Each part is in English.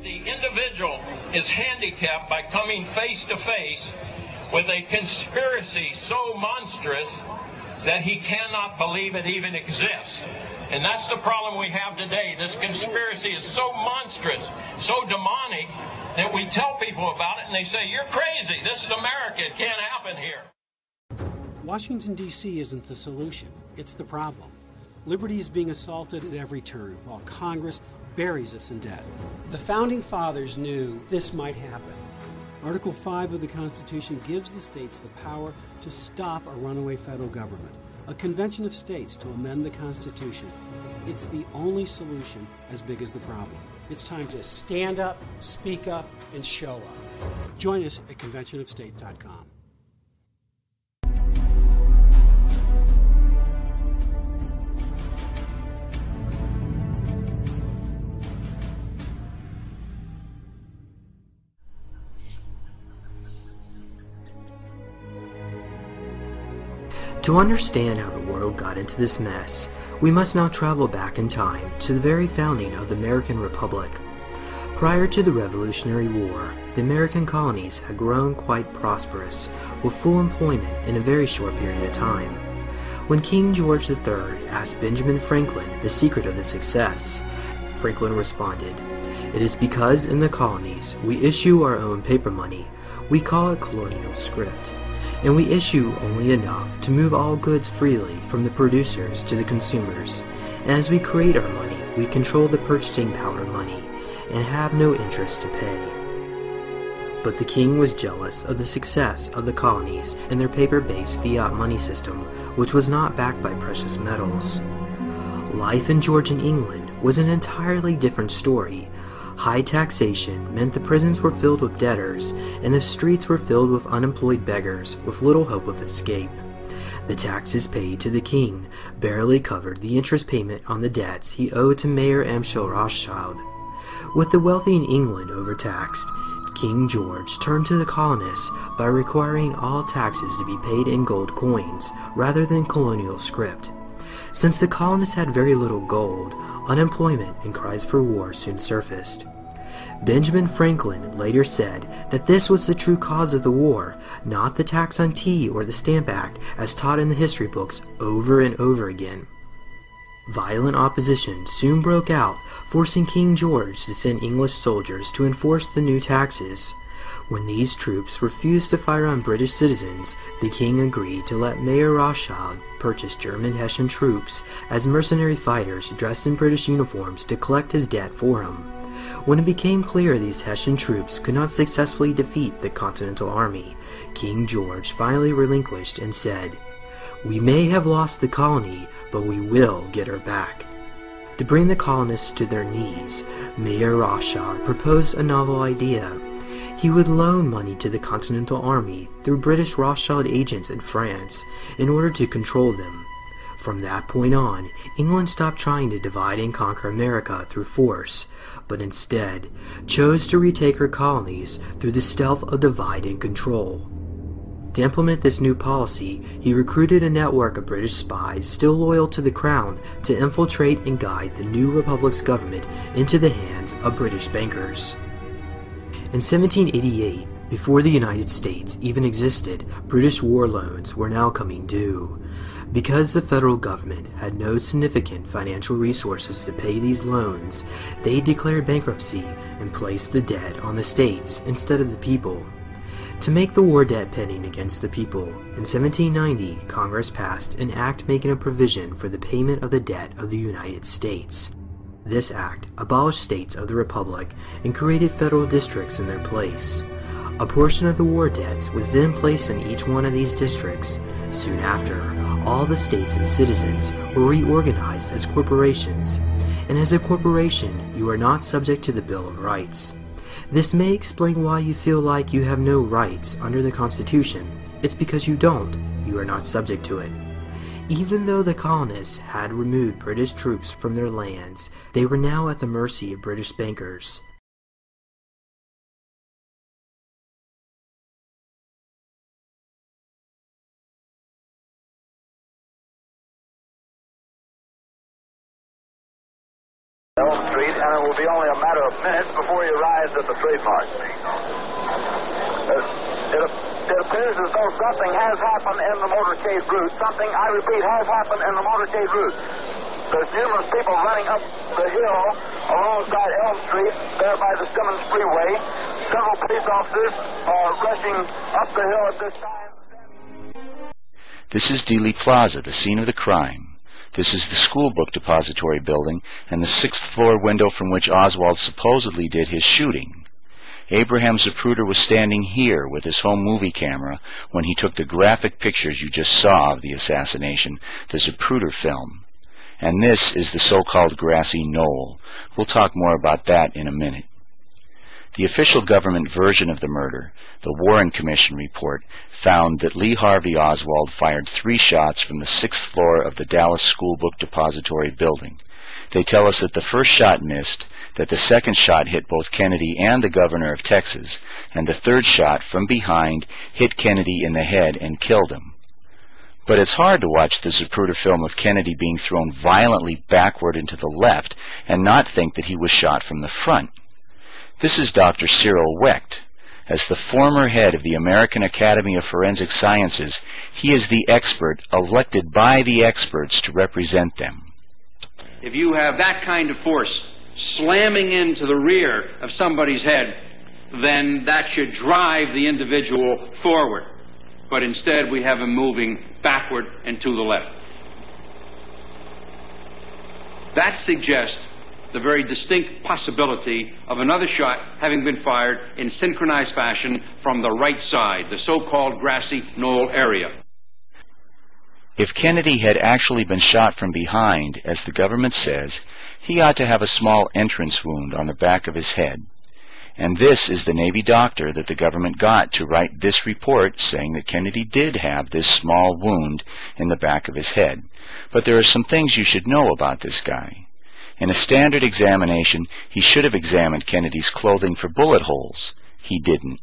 The individual is handicapped by coming face to face with a conspiracy so monstrous that he cannot believe it even exists. And that's the problem we have today. This conspiracy is so monstrous, so demonic, that we tell people about it and they say, "You're crazy. This is America. It can't happen here." Washington, D.C. isn't the solution. It's the problem. Liberty is being assaulted at every turn, while Congress buries us in debt. The Founding Fathers knew this might happen. Article 5 of the Constitution gives the states the power to stop a runaway federal government, a convention of states to amend the Constitution. It's the only solution as big as the problem. It's time to stand up, speak up, and show up. Join us at conventionofstates.com. To understand how the world got into this mess, we must now travel back in time to the very founding of the American Republic. Prior to the Revolutionary War, the American colonies had grown quite prosperous, with full employment in a very short period of time. When King George III asked Benjamin Franklin the secret of the success, Franklin responded, "It is because in the colonies we issue our own paper money. We call it colonial script. And we issue only enough to move all goods freely from the producers to the consumers. And as we create our money, we control the purchasing power of money and have no interest to pay." But the king was jealous of the success of the colonies and their paper-based fiat money system, which was not backed by precious metals. Life in Georgian England was an entirely different story. High taxation meant the prisons were filled with debtors, and the streets were filled with unemployed beggars with little hope of escape. The taxes paid to the king barely covered the interest payment on the debts he owed to Mayor Amschel Rothschild. With the wealthy in England overtaxed, King George turned to the colonists by requiring all taxes to be paid in gold coins rather than colonial script. Since the colonists had very little gold, unemployment and cries for war soon surfaced. Benjamin Franklin later said that this was the true cause of the war, not the tax on tea or the Stamp Act as taught in the history books over and over again. Violent opposition soon broke out, forcing King George to send English soldiers to enforce the new taxes. When these troops refused to fire on British citizens, the king agreed to let Mayor Rothschild purchase German Hessian troops as mercenary fighters dressed in British uniforms to collect his debt for him. When it became clear these Hessian troops could not successfully defeat the Continental Army, King George finally relinquished and said, "We may have lost the colony, but we will get her back." To bring the colonists to their knees, Mayor Rothschild proposed a novel idea. He would loan money to the Continental Army through British Rothschild agents in France in order to control them. From that point on, England stopped trying to divide and conquer America through force, but instead chose to retake her colonies through the stealth of divide and control. To implement this new policy, he recruited a network of British spies still loyal to the crown to infiltrate and guide the new republic's government into the hands of British bankers. In 1788, before the United States even existed, British war loans were now coming due. Because the federal government had no significant financial resources to pay these loans, they declared bankruptcy and placed the debt on the states instead of the people. To make the war debt pending against the people, in 1790, Congress passed an act making a provision for the payment of the debt of the United States. This act abolished states of the Republic and created federal districts in their place. A portion of the war debts was then placed in each one of these districts. Soon after, all the states and citizens were reorganized as corporations, and as a corporation, you are not subject to the Bill of Rights. This may explain why you feel like you have no rights under the Constitution. It's because you don't. You are not subject to it. Even though the colonists had removed British troops from their lands, they were now at the mercy of British bankers. Elm Street, and it will be only a matter of minutes before he arrives at the trademark. It appears as though something has happened in the motorcade route. Something, I repeat, has happened in the motorcade route. There's numerous people running up the hill alongside Elm Street, there by the Simmons Freeway. Several police officers are rushing up the hill at this time. This is Dealey Plaza, the scene of the crime. This is the school book depository building and the 6th floor window from which Oswald supposedly did his shooting. Abraham Zapruder was standing here with his home movie camera when he took the graphic pictures you just saw of the assassination, the Zapruder film. And this is the so-called grassy knoll. We'll talk more about that in a minute. The official government version of the murder, the Warren Commission report, found that Lee Harvey Oswald fired 3 shots from the 6th floor of the Dallas School Book Depository building. They tell us that the first shot missed, that the second shot hit both Kennedy and the governor of Texas, and the third shot, from behind, hit Kennedy in the head and killed him. But it's hard to watch the Zapruder film of Kennedy being thrown violently backward and to the left and not think that he was shot from the front. This is Dr. Cyril Wecht. As the former head of the American Academy of Forensic Sciences, he is the expert elected by the experts to represent them. If you have that kind of force slamming into the rear of somebody's head, then that should drive the individual forward. But instead we have him moving backward and to the left. That suggests the very distinct possibility of another shot having been fired in synchronized fashion from the right side, the so-called grassy knoll area. If Kennedy had actually been shot from behind, as the government says, he ought to have a small entrance wound on the back of his head. And this is the Navy doctor that the government got to write this report saying that Kennedy did have this small wound in the back of his head. But there are some things you should know about this guy. In a standard examination, he should have examined Kennedy's clothing for bullet holes. He didn't.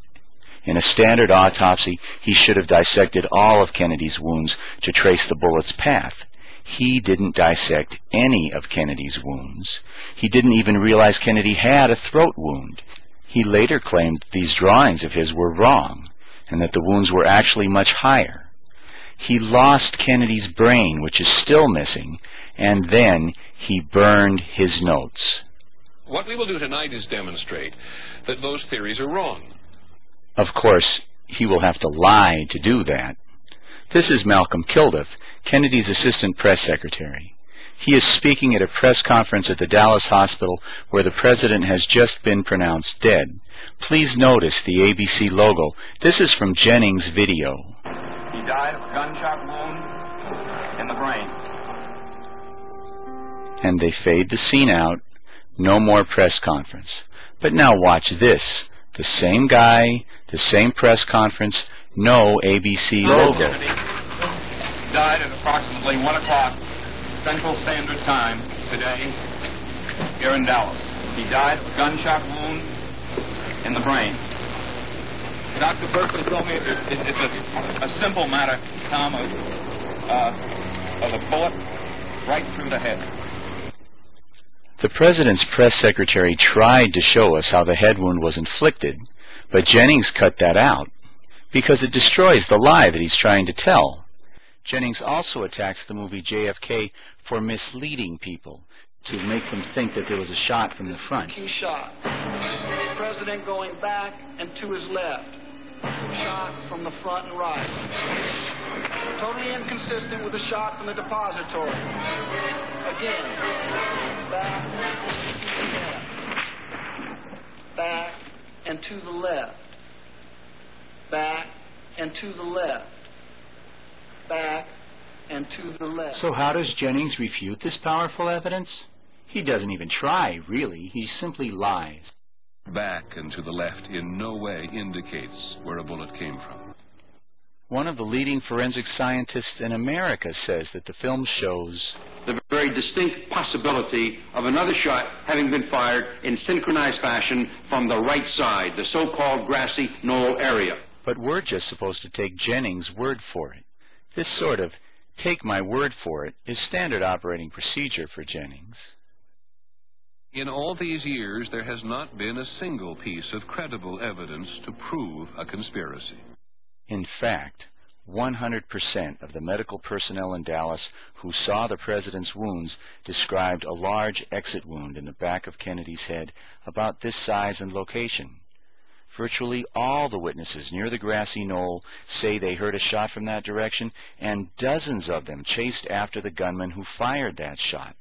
In a standard autopsy, he should have dissected all of Kennedy's wounds to trace the bullet's path. He didn't dissect any of Kennedy's wounds. He didn't even realize Kennedy had a throat wound. He later claimed that these drawings of his were wrong, and that the wounds were actually much higher. He lost Kennedy's brain, which is still missing, and then he burned his notes. What we will do tonight is demonstrate that those theories are wrong. Of course, he will have to lie to do that. This is Malcolm Kilduff, Kennedy's assistant press secretary. He is speaking at a press conference at the Dallas hospital where the president has just been pronounced dead. Please notice the ABC logo. This is from Jennings' video. He died of a gunshot wound in the brain. And they fade the scene out. No more press conference. But now watch this. The same guy, the same press conference, no ABC logo. Kennedy died at approximately 1 o'clock Central Standard Time today here in Dallas. He died of a gunshot wound in the brain. Dr. Berkeley told me it's a simple matter, Tom, of a bullet right through the head. The president's press secretary tried to show us how the head wound was inflicted, but Jennings cut that out because it destroys the lie that he's trying to tell. Jennings also attacks the movie JFK for misleading people to make them think that there was a shot from the front. Key shot. President going back and to his left. Shot from the front and right. Totally inconsistent with the shot from the depository. Again. Back to the left. Back and to the left. Back and to the left. Back and to the left. So how does Jennings refute this powerful evidence? He doesn't even try, really. He simply lies. Back and to the left in no way indicates where a bullet came from. One of the leading forensic scientists in America says that the film shows The very distinct possibility of another shot having been fired in synchronized fashion from the right side, the so-called grassy knoll area. But we're just supposed to take Jennings' word for it. This sort of take my word for it is standard operating procedure for Jennings. In all these years, there has not been a single piece of credible evidence to prove a conspiracy. In fact, 100% of the medical personnel in Dallas who saw the president's wounds described a large exit wound in the back of Kennedy's head about this size and location. Virtually all the witnesses near the grassy knoll say they heard a shot from that direction, and dozens of them chased after the gunman who fired that shot.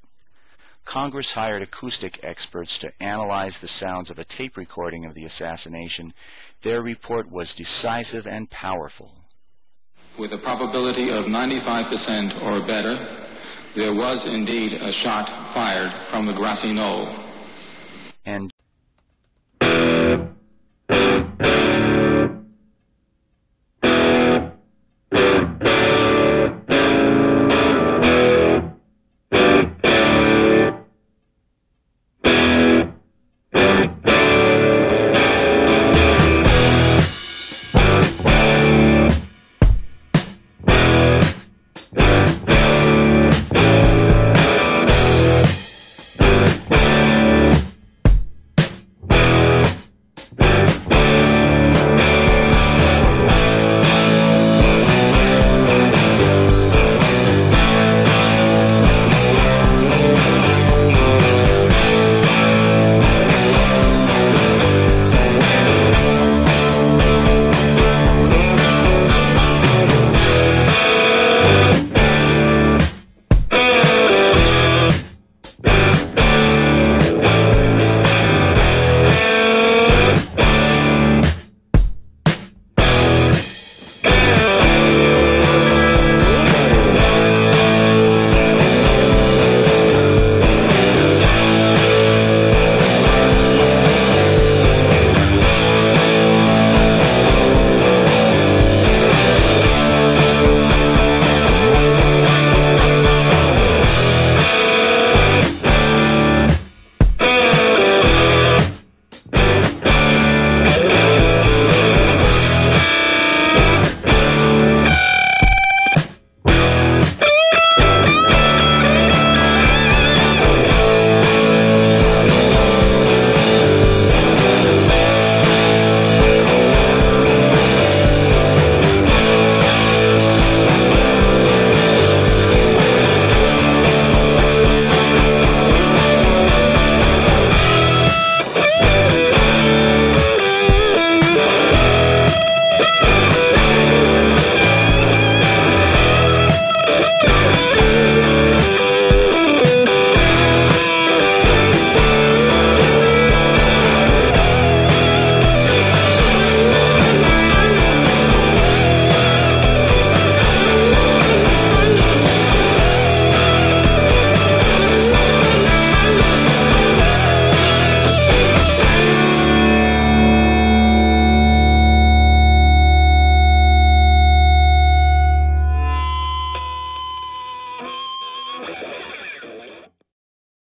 Congress hired acoustic experts to analyze the sounds of a tape recording of the assassination. Their report was decisive and powerful. With a probability of 95% or better, there was indeed a shot fired from the grassy knoll. And